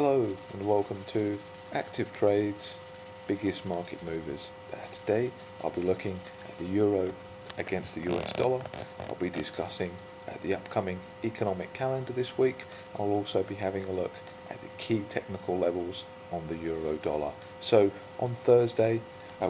Hello and welcome to ActivTrades biggest market movers. Today I'll be looking at the euro against the US dollar. I'll be discussing the upcoming economic calendar this week. I'll also be having a look at the key technical levels on the euro dollar. So on Thursday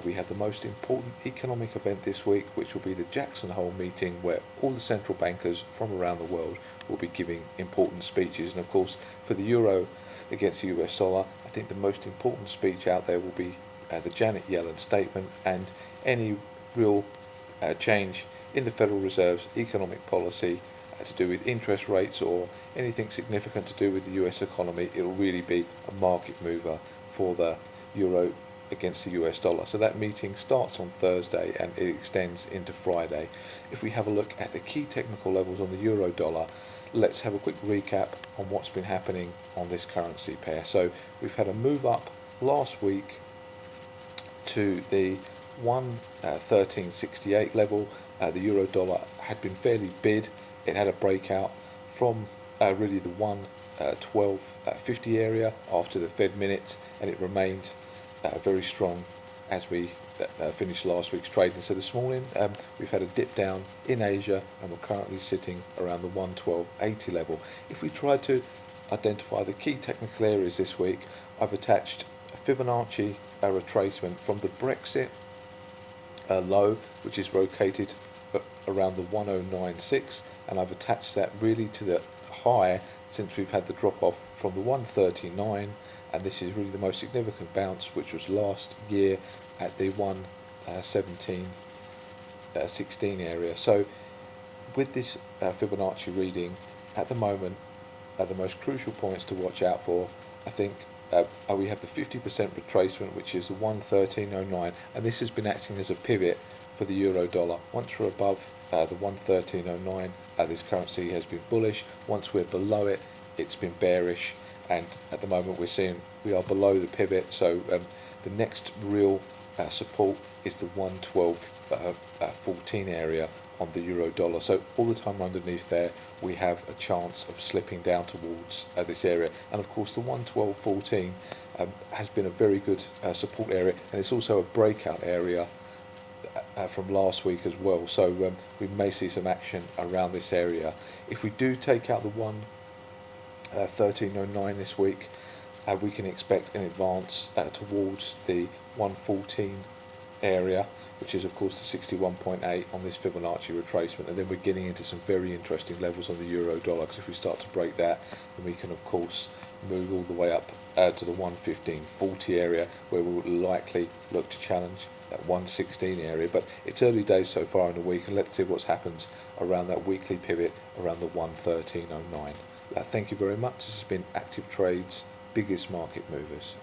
we have the most important economic event this week, which will be the Jackson Hole meeting, where all the central bankers from around the world will be giving important speeches. And of course, for the euro against the US dollar, I think the most important speech out there will be the Janet Yellen statement, and any real change in the Federal Reserve's economic policy to do with interest rates or anything significant to do with the US economy. It will really be a market mover for the euro against the US dollar. So that meeting starts on Thursday and it extends into Friday. If we have a look at the key technical levels on the euro dollar, let's have a quick recap on what's been happening on this currency pair. So we've had a move up last week to the 113.68 level. The euro dollar had been fairly bid. It had a breakout from really the 112.50 area after the Fed minutes, and it remained very strong as we finished last week's trading. So this morning we've had a dip down in Asia, and we're currently sitting around the 112.80 level. If we try to identify the key technical areas this week, I've attached a Fibonacci retracement from the Brexit low, which is located around the 109.6, and I've attached that really to the high since we've had the drop off from the 139, and this is really the most significant bounce, which was last year at the 117.16 area. So with this Fibonacci reading at the moment, the most crucial points to watch out for, I think we have the 50% retracement, which is the 113.09, and this has been acting as a pivot for the euro dollar. Once we're above the 113.09, this currency has been bullish. Once we're below it, it's been bearish, and at the moment we're seeing we are below the pivot. So the next real support is the 112.14 area on the euro dollar. So all the time underneath there we have a chance of slipping down towards this area, and of course the 112.14 has been a very good support area, and it's also a breakout area from last week as well. So we may see some action around this area. If we do take out the 113.09 this week, we can expect an advance towards the 114 area, which is of course the 61.8 on this Fibonacci retracement, and then we're getting into some very interesting levels on the euro dollar, because if we start to break that, then we can of course move all the way up to the 115.40 area, where we will likely look to challenge that 116 area. But it's early days so far in the week, and let's see what happens around that weekly pivot around the 113.09. Thank you very much. This has been ActivTrades biggest market movers.